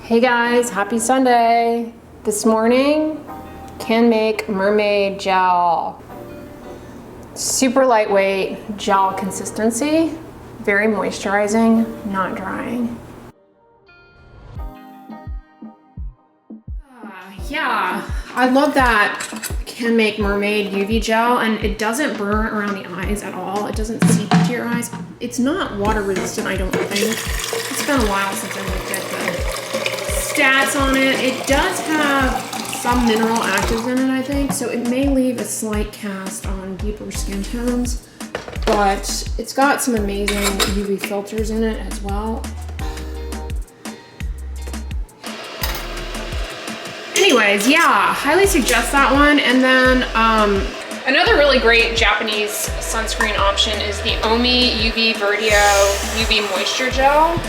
Hey guys, happy Sunday. This morning, can make mermaid gel. Super lightweight gel consistency, very moisturizing, not drying. Yeah, I love that Can Make Mermaid UV gel, and it doesn't burn around the eyes at all. It doesn't seep into your eyes. It's not water resistant, I don't think. It's been a while since I looked at the stats on it. It does have some mineral actives in it, I think, so it may leave a slight cast on deeper skin tones, but it's got some amazing UV filters in it as well. Anyways, yeah, highly suggest that one. And then another really great Japanese sunscreen option is the Omi UV Verdio UV Moisture Gel.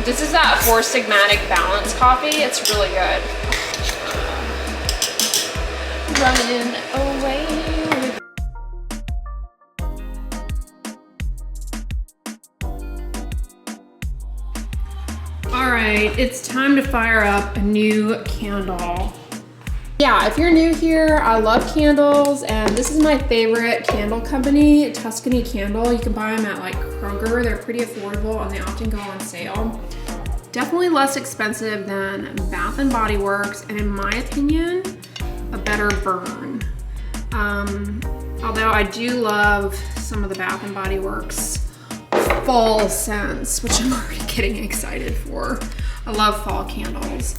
This is that FourSigmatic Balance Coffee. It's really good. Running away. All right, it's time to fire up a new candle. Yeah, if you're new here, I love candles, and this is my favorite candle company, Tuscany Candle. You can buy them at like Kroger. They're pretty affordable and they often go on sale. Definitely less expensive than Bath & Body Works, and in my opinion, a better burn. Although I do love some of the Bath & Body Works fall scents, which I'm already getting excited for. I love fall candles.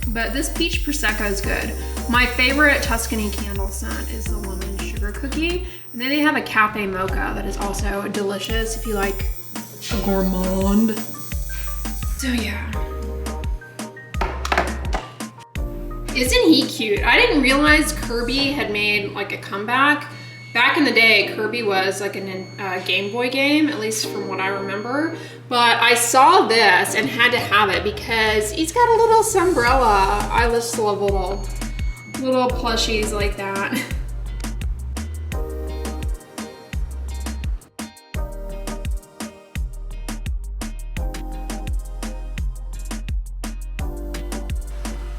But this peach prosecco is good. My favorite Tuscany candle scent is the lemon sugar cookie. And then they have a cafe mocha that is also delicious if you like a gourmand. So yeah. Isn't he cute? I didn't realize Kirby had made like a comeback. Back in the day, Kirby was like a Game Boy game, at least from what I remember. But I saw this and had to have it because he's got a little sunbrella. I just love little plushies like that.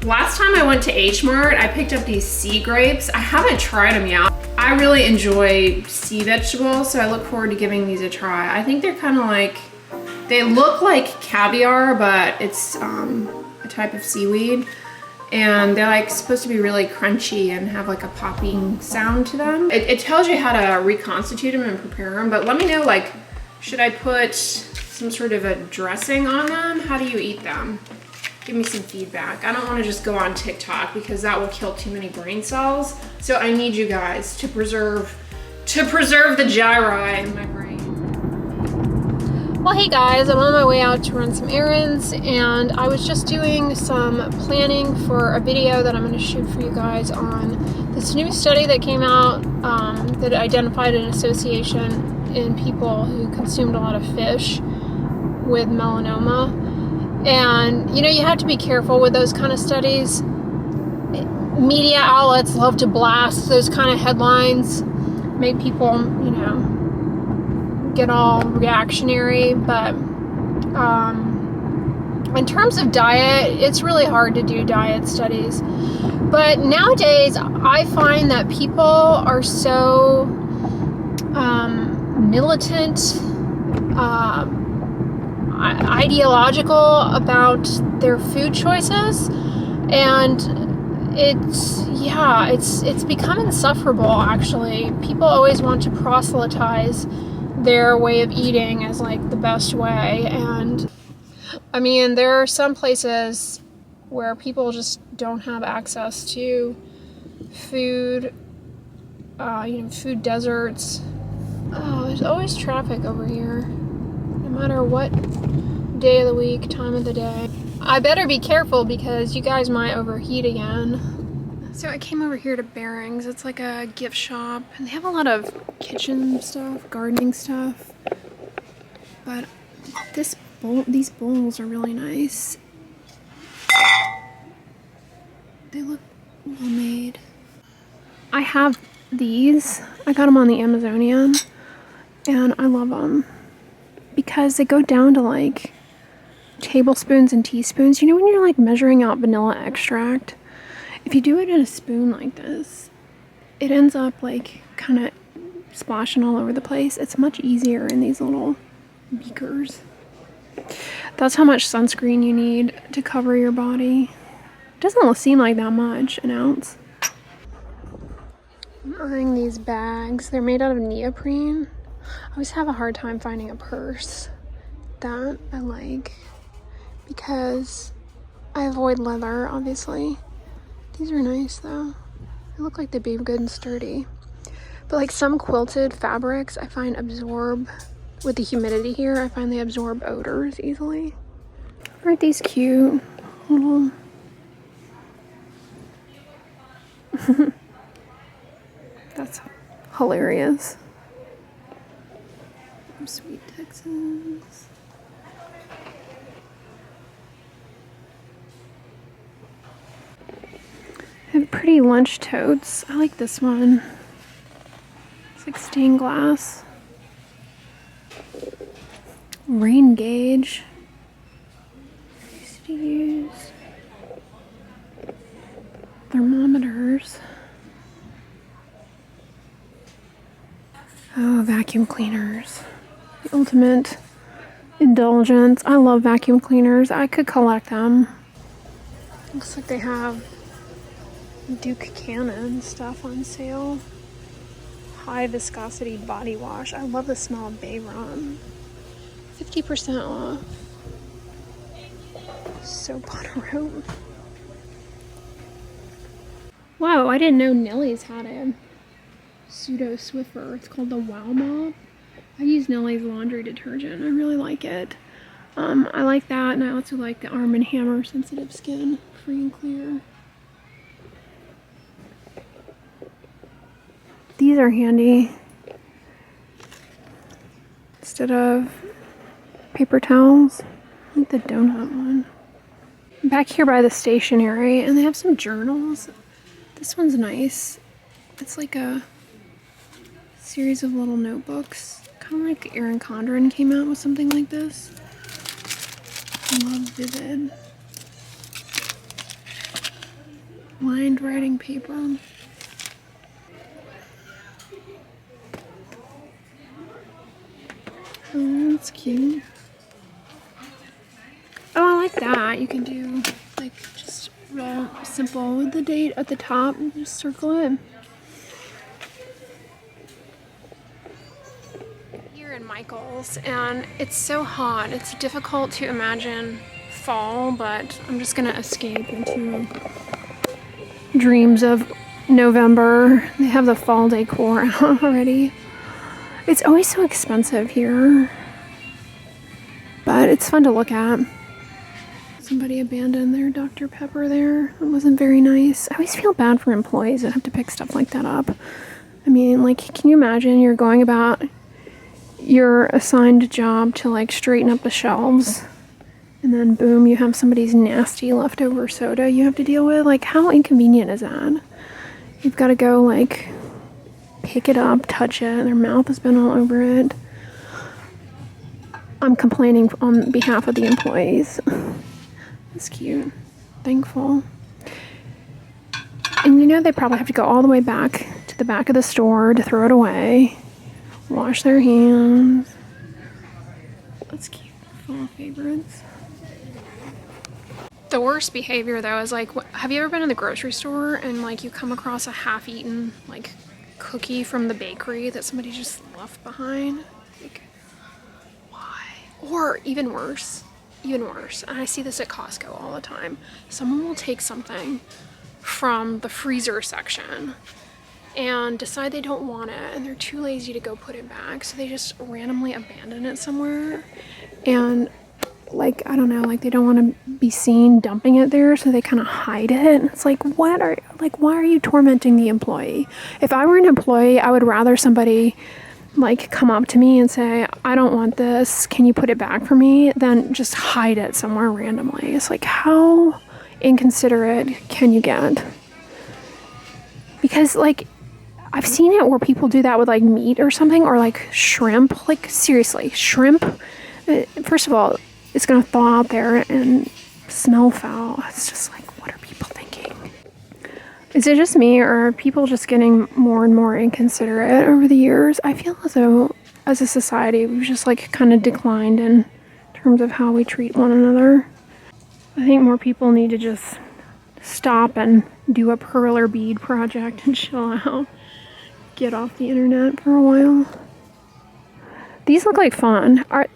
Last time I went to Hmart, I picked up these sea grapes. I haven't tried them yet. I really enjoy sea vegetables, so I look forward to giving these a try. I think they're kind of like, they look like caviar, but it's a type of seaweed. And they're like supposed to be really crunchy and have like a popping sound to them. It tells you how to reconstitute them and prepare them, but let me know, like, should I put some sort of a dressing on them? How do you eat them? Give me some feedback. I don't want to just go on TikTok because that will kill too many brain cells. So I need you guys to preserve the gyri in my brain. Well, hey guys, I'm on my way out to run some errands, and I was just doing some planning for a video that I'm going to shoot for you guys on this new study that came out that identified an association in people who consumed a lot of fish with melanoma. And, you know, you have to be careful with those kind of studies. Media outlets love to blast those kind of headlines, make people, you know, get all reactionary. But in terms of diet, it's really hard to do diet studies. But nowadays, I find that people are so militant, ideological about their food choices, and it's become insufferable. Actually, people always want to proselytize their way of eating as like the best way, and I mean, there are some places where people just don't have access to food, you know, food deserts. Oh, there's always traffic over here, no matter what day of the week, time of the day. I better be careful because you guys might overheat again. So I came over here to Bearings. It's like a gift shop, and they have a lot of kitchen stuff, gardening stuff. But these bowls are really nice. They look well made. I have these. I got them on the Amazonian, and I love them. because they go down to like tablespoons and teaspoons. You know when you're like measuring out vanilla extract? If you do it in a spoon like this, it ends up like kind of splashing all over the place. It's much easier in these little beakers. That's how much sunscreen you need to cover your body. It doesn't seem like that much, an ounce. I'm eyeing these bags. They're made out of neoprene. I always have a hard time finding a purse that I like because I avoid leather, obviously. These are nice though. They look like they'd be good and sturdy. But like some quilted fabrics I find absorb, with the humidity here, I find they absorb odors easily. Aren't these cute? Little... That's hilarious. Sweet Texas. I have pretty lunch totes. I like this one. It's like stained glass. Rain gauge. Easy to use. Thermometers. Oh, vacuum cleaners. The ultimate indulgence. I love vacuum cleaners. I could collect them. Looks like they have Duke Cannon stuff on sale. High viscosity body wash. I love the smell of Bay Rum. 50% off. Soap on a rope. Wow, I didn't know Nellie's had a pseudo Swiffer. It's called the Wow Mop. I use Nellie's laundry detergent. I really like it. I like that, and I also like the Arm & Hammer Sensitive Skin Free and Clear. These are handy. Instead of paper towels, I like the donut one. I'm back here by the stationery, and they have some journals. This one's nice. It's like a series of little notebooks. Kind of like Erin Condren came out with something like this. I love Vivid. Lined writing paper. Oh, that's cute. Oh, I like that. You can do like just real simple with the date at the top and just circle it. Here in Michael's, and it's so hot. It's difficult to imagine fall, but I'm just gonna escape into dreams of November. They have the fall decor out already. It's always so expensive here, but it's fun to look at. Somebody abandoned their Dr. Pepper there. It wasn't very nice. I always feel bad for employees that have to pick stuff like that up. I mean, like, can you imagine you're going about your assigned job to like straighten up the shelves, and then boom, you have somebody's nasty leftover soda you have to deal with? Like, how inconvenient is that? You've got to go like pick it up, touch it, their mouth has been all over it. I'm complaining on behalf of the employees. It's cute. Thankful. And you know they probably have to go all the way back to the back of the store to throw it away. Wash their hands. That's cute. Fall favorites. The worst behavior though is like, have you ever been in the grocery store and like you come across a half-eaten like cookie from the bakery that somebody just left behind? Like, why? Or even worse, and I see this at Costco all the time. Someone will take something from the freezer section and decide they don't want it, and they're too lazy to go put it back, so they just randomly abandon it somewhere. And like, I don't know, like they don't want to be seen dumping it there, so they kind of hide it. It's like, why are you tormenting the employee? If I were an employee, I would rather somebody like come up to me and say, I don't want this, can you put it back for me, than just hide it somewhere randomly. It's like, how inconsiderate can you get? Because like, I've seen it where people do that with like meat or something, or like shrimp. Like seriously, shrimp, First of all, it's gonna thaw out there and smell foul. It's just like, what are people thinking? Is it just me, or are people just getting more and more inconsiderate over the years? I feel as though, as a society, we've just like kind of declined in terms of how we treat one another. I think more people need to just stop and do a perler bead project and chill out. Get off the internet for a while. These look like fun. Are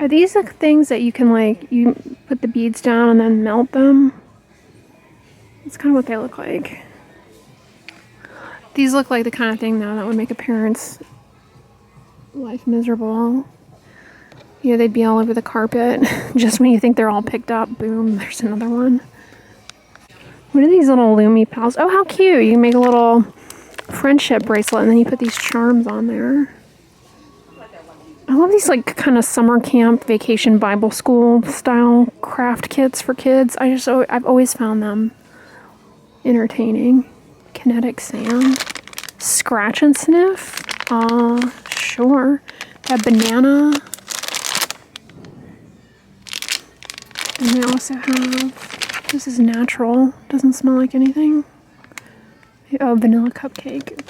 these the things that you can, like, you put the beads down and then melt them? That's kind of what they look like. These look like the kind of thing, though, that would make a parent's life miserable. You know, they'd be all over the carpet. Just when you think they're all picked up, boom, there's another one. What are these little Lumi pals? Oh, how cute. You can make a little friendship bracelet and then you put these charms on there. I love these, like, kind of summer camp, vacation Bible school style craft kits for kids. I've always found them entertaining. Kinetic sand. Scratch and sniff. Sure. That banana. And they also have, this is natural. Doesn't smell like anything. Oh, vanilla cupcake.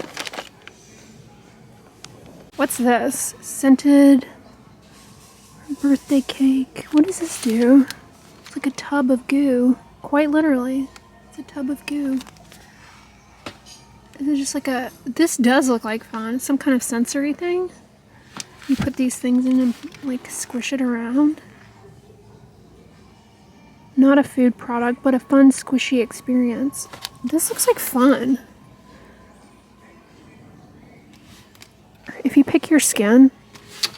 What's this? Scented birthday cake. What does this do? It's like a tub of goo. Quite literally. It's a tub of goo. Is it just like a... This does look like fun. It's some kind of sensory thing. You put these things in and, like, squish it around. Not a food product, but a fun, squishy experience. This looks like fun. If you pick your skin,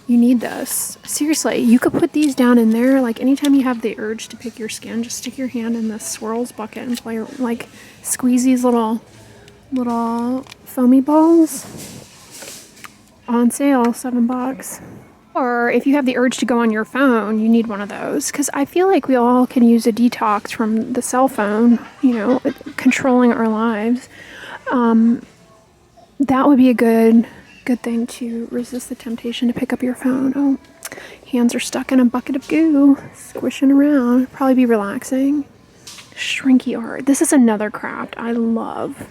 you need this. Seriously, you could put these down in there. Like, anytime you have the urge to pick your skin, just stick your hand in the swirls bucket and play, like, squeeze these little foamy balls. On sale, $7. Or if you have the urge to go on your phone, you need one of those. Because I feel like we all can use a detox from the cell phone, you know, controlling our lives. That would be a good thing to resist the temptation to pick up your phone. Oh, hands are stuck in a bucket of goo, squishing around. Probably be relaxing. Shrinky art. This is another craft I love.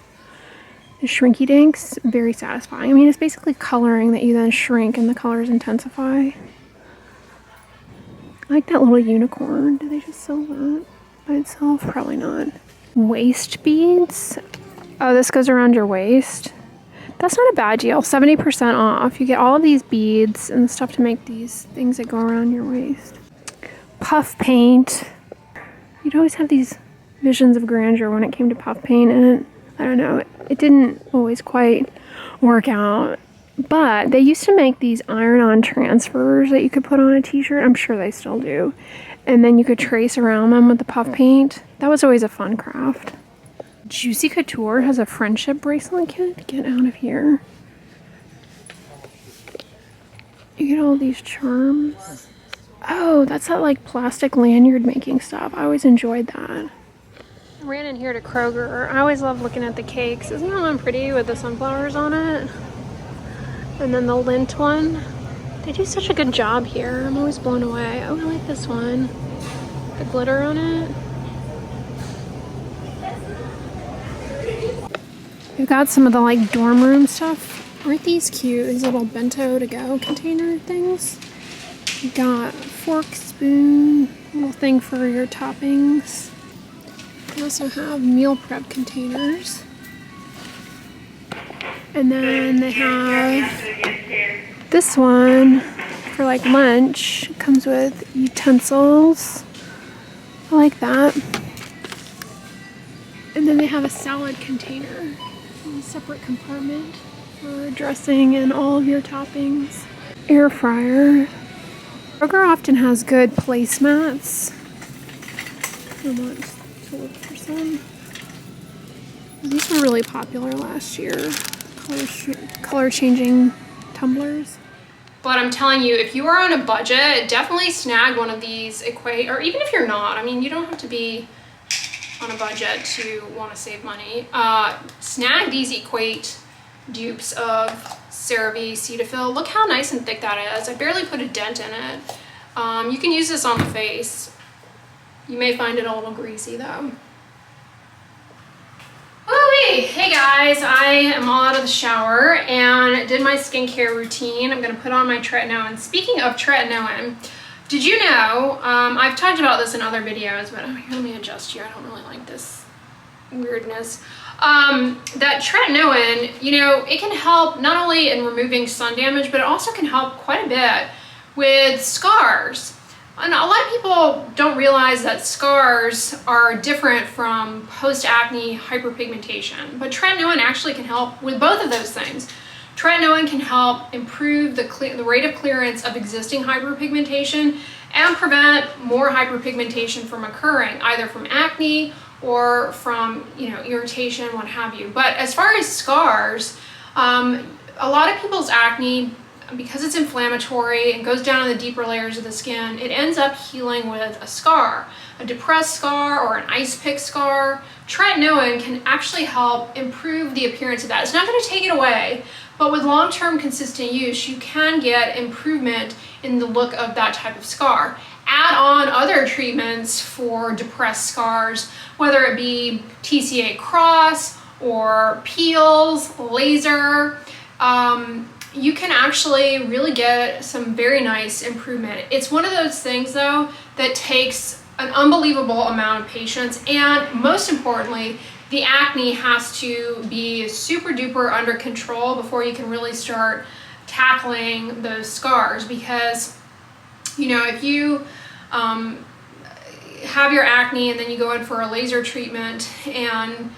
The shrinky dinks, very satisfying. I mean, it's basically coloring that you then shrink and the colors intensify. I like that little unicorn. Do they just sell that by itself? Probably not. Waist beads. Oh, this goes around your waist. That's not a bad deal. 70% off. You get all of these beads and stuff to make these things that go around your waist. Puff paint. You'd always have these visions of grandeur when it came to puff paint, and I don't know, it didn't always quite work out. But they used to make these iron-on transfers that you could put on a t-shirt. I'm sure they still do. And then you could trace around them with the puff paint. That was always a fun craft. Juicy Couture has a friendship bracelet kit. Get out of here. You get all these charms. Oh, that's that, like, plastic lanyard making stuff. I always enjoyed that. I ran in here to Kroger. I always love looking at the cakes. Isn't that one pretty with the sunflowers on it? And then the lint one. They do such a good job here. I'm always blown away. Oh, I like this one. The glitter on it. We've got some of the, like, dorm room stuff. Aren't these cute? These little bento to go container things. You got fork, spoon, little thing for your toppings. We also have meal prep containers. And then they have this one for, like, lunch. It comes with utensils. I like that. And then they have a salad container. A separate compartment for dressing and all of your toppings. Air fryer. Kroger often has good placemats. I want to look for some. These were really popular last year. Color changing tumblers. But I'm telling you, if you are on a budget, definitely snag one of these Equate, or even if you're not, I mean, you don't have to be on a budget to want to save money. Snag these Equate dupes of CeraVe Cetaphil. Look how nice and thick that is. I barely put a dent in it. You can use this on the face. You may find it a little greasy though. Woo-wee. Hey guys, I am all out of the shower and did my skincare routine. I'm gonna put on my Tretinoin. Speaking of Tretinoin, did you know, I've talked about this in other videos, but here, let me adjust here. I don't really like this weirdness. That Tretinoin, you know, it can help not only in removing sun damage, but it also can help quite a bit with scars. And a lot of people don't realize that scars are different from post-acne hyperpigmentation, but Tretinoin actually can help with both of those things. Tretinoin can help improve the rate of clearance of existing hyperpigmentation and prevent more hyperpigmentation from occurring, either from acne or from, you know, irritation, what have you. But as far as scars, a lot of people's acne, because it's inflammatory and goes down in the deeper layers of the skin, it ends up healing with a scar, a depressed scar or an ice pick scar. Tretinoin can actually help improve the appearance of that. It's not going to take it away, but with long-term consistent use, you can get improvement in the look of that type of scar. Add on other treatments for depressed scars, whether it be TCA cross or peels, laser. You can actually really get some very nice improvement. It's one of those things though that takes an unbelievable amount of patience, and most importantly, the acne has to be super duper under control before you can really start tackling those scars. Because, you know, if you have your acne and then you go in for a laser treatment and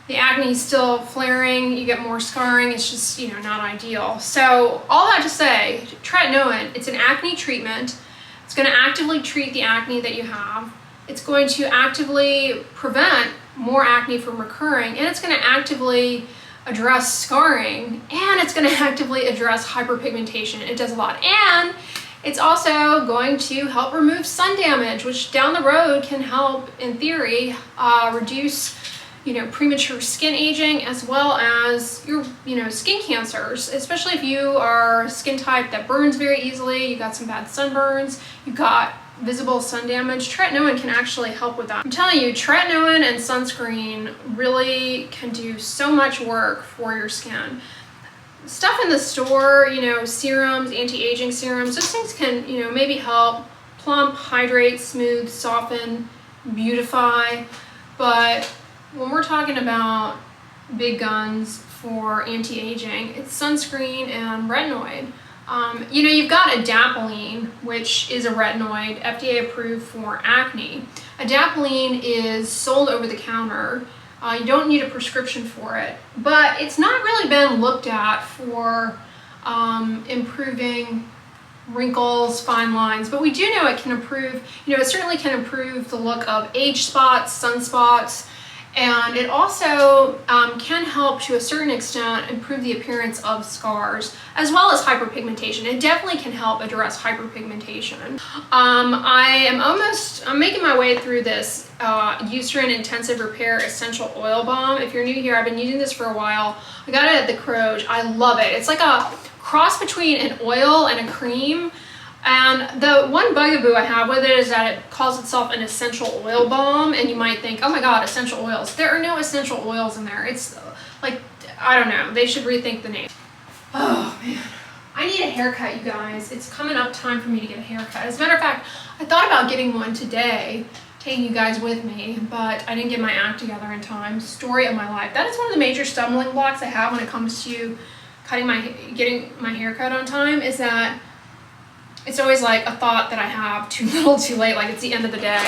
the acne is still flaring, you get more scarring, it's just, you know, not ideal. So all that to say, Tretinoin, it's an acne treatment. It's going to actively treat the acne that you have. It's going to actively prevent more acne from recurring, and it's going to actively address scarring, and it's going to actively address hyperpigmentation. It does a lot. And it's also going to help remove sun damage, which down the road can help, in theory, reduce, you know, premature skin aging, as well as your, you know, skin cancers, especially if you are a skin type that burns very easily, you got some bad sunburns, you got visible sun damage. Tretinoin can actually help with that. I'm telling you, Tretinoin and sunscreen really can do so much work for your skin. Stuff in the store, you know, serums, anti-aging serums, those things can, you know, maybe help plump, hydrate, smooth, soften, beautify, but when we're talking about big guns for anti-aging, it's sunscreen and retinoid. You know, you've got adapalene, which is a retinoid, FDA approved for acne. Adapalene is sold over the counter. You don't need a prescription for it, but it's not really been looked at for improving wrinkles, fine lines, but we do know it can improve, you know, it certainly can improve the look of age spots, sunspots, and it also can help to a certain extent improve the appearance of scars as well as hyperpigmentation. It definitely can help address hyperpigmentation. I'm making my way through this Eucerin Intensive Repair Essential Oil Balm. If you're new here, I've been using this for a while. I got it at the Kroger. I love it. It's like a cross between an oil and a cream. And the one bugaboo I have with it is that it calls itself an essential oil balm, and you might think, oh my god, essential oils. There are no essential oils in there. It's like, I don't know, they should rethink the name. Oh man, I need a haircut, you guys. It's coming up time for me to get a haircut. As a matter of fact, I thought about getting one today, taking you guys with me, but I didn't get my act together in time. Story of my life. That is one of the major stumbling blocks I have when it comes to getting my haircut on time, is that it's always like a thought that I have too little too late, like it's the end of the day.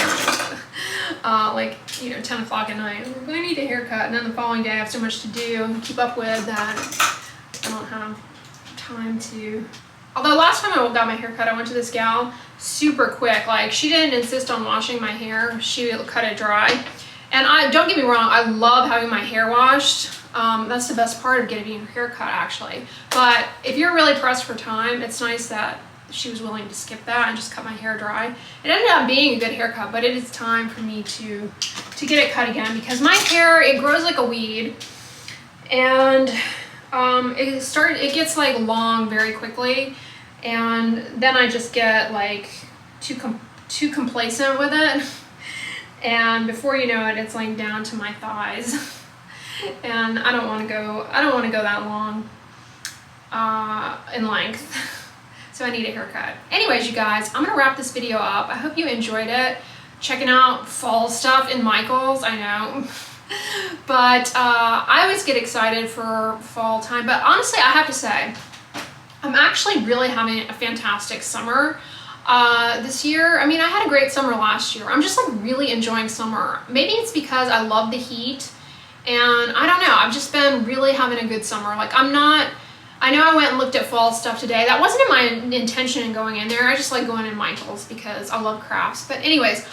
Like, you know, 10 o'clock at night, I'm going to need a haircut, and then the following day I have so much to do and keep up with that I don't have time to. Although last time I got my haircut, I went to this gal super quick. Like, she didn't insist on washing my hair. She cut it dry. And don't get me wrong, I love having my hair washed. That's the best part of getting your haircut, actually. But if you're really pressed for time, it's nice that she was willing to skip that and just cut my hair dry. It ended up being a good haircut, but it is time for me to get it cut again, because my hair, it grows like a weed, and it gets like long very quickly, and then I just get like too complacent with it. And before you know it, it's like down to my thighs. And I don't want to go that long in length. So I need a haircut. Anyways, you guys, I'm gonna wrap this video up. I hope you enjoyed it. Checking out fall stuff in Michael's, I know. But I always get excited for fall time. But honestly, I have to say, I'm actually really having a fantastic summer this year. I mean, I had a great summer last year. I'm just like really enjoying summer. Maybe it's because I love the heat, and I don't know, I've just been really having a good summer. Like I know I went and looked at fall stuff today. That wasn't in my intention in going in there. I just like going in Michael's because I love crafts. But anyways,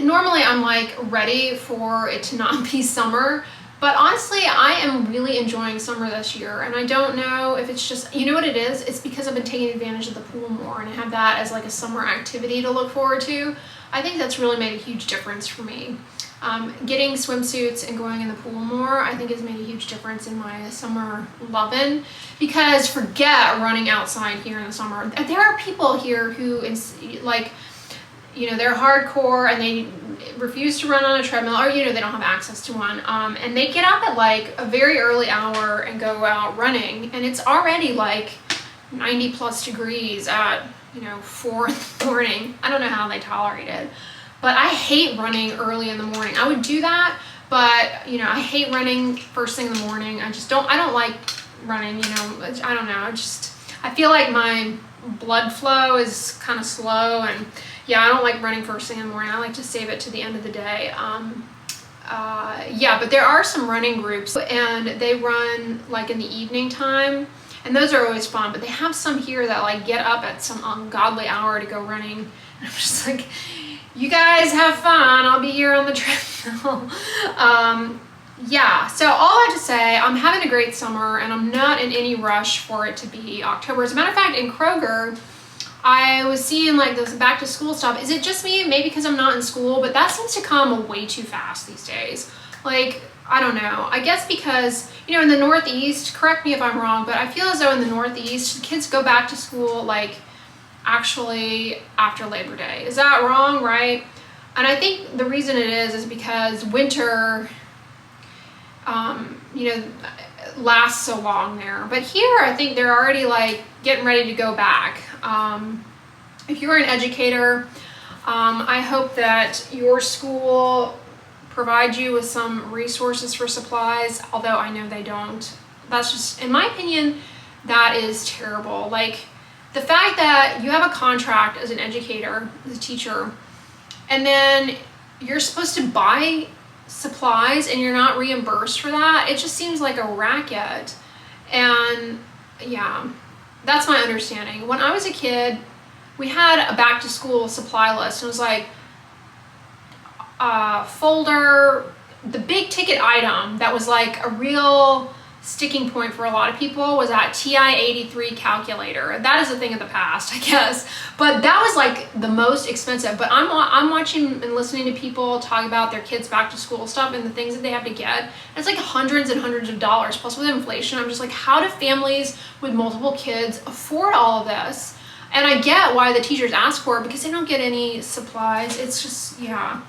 normally I'm like ready for it to not be summer, but honestly, I am really enjoying summer this year. And I don't know if it's just, you know what it is? It's because I've been taking advantage of the pool more and I have that as like a summer activity to look forward to. I think that's really made a huge difference for me. Getting swimsuits and going in the pool more, I think has made a huge difference in my summer loving, because forget running outside here in the summer. There are people here who like, you know, they're hardcore and they refuse to run on a treadmill, or, you know, they don't have access to one. And they get up at like a very early hour and go out running, and it's already like 90 plus degrees at, you know, 4 in the morning. I don't know how they tolerate it. But I hate running early in the morning. I would do that, but, you know, I hate running first thing in the morning. I don't like running, you know, I don't know. I feel like my blood flow is kind of slow, and yeah, I don't like running first thing in the morning. I like to save it to the end of the day. Yeah, but there are some running groups, and they run like in the evening time, and those are always fun. But they have some here that like get up at some ungodly hour to go running. And I'm just like, you guys have fun. I'll be here on the treadmill. Yeah, so all I have to say, I'm having a great summer, and I'm not in any rush for it to be October. As a matter of fact, in Kroger, I was seeing like this back to school stuff. Is it just me? Maybe because I'm not in school, but that seems to come way too fast these days. Like, I don't know. I guess because, you know, in the Northeast, correct me if I'm wrong, but I feel as though in the Northeast, kids go back to school like actually after Labor Day. Is that wrong, right? And I think the reason it is because winter, you know, lasts so long there. But here, I think they're already like getting ready to go back. If you're an educator, I hope that your school provides you with some resources for supplies, although I know they don't. That's just, in my opinion, that is terrible. Like, the fact that you have a contract as an educator, as a teacher, and then you're supposed to buy supplies and you're not reimbursed for that, it just seems like a racket. And yeah, that's my understanding. When I was a kid, we had a back to school supply list. It was like a folder, the big ticket item that was like a real sticking point for a lot of people was that TI-83 calculator. That is a thing of the past, I guess. But that was like the most expensive. But I'm watching and listening to people talk about their kids' back to school stuff and the things that they have to get. And it's like hundreds and hundreds of dollars. Plus with inflation, I'm just like, how do families with multiple kids afford all of this? And I get why the teachers ask for it, because they don't get any supplies. It's just, yeah.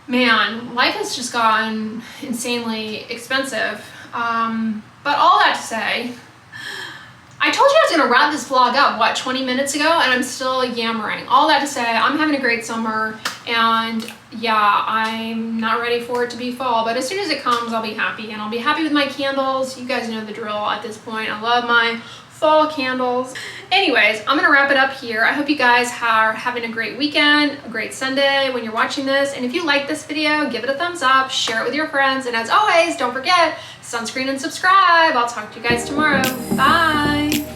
Man, life has just gotten insanely expensive. But all that to say, I told you I was going to wrap this vlog up, what, 20 minutes ago, and I'm still yammering. All that to say, I'm having a great summer, and yeah, I'm not ready for it to be fall, but as soon as it comes, I'll be happy, and I'll be happy with my candles. You guys know the drill at this point. I love my fall candles. Anyways, I'm gonna wrap it up here. I hope you guys are having a great weekend, a great Sunday when you're watching this. And if you like this video, give it a thumbs up, share it with your friends. And as always, don't forget, sunscreen and subscribe. I'll talk to you guys tomorrow. Bye.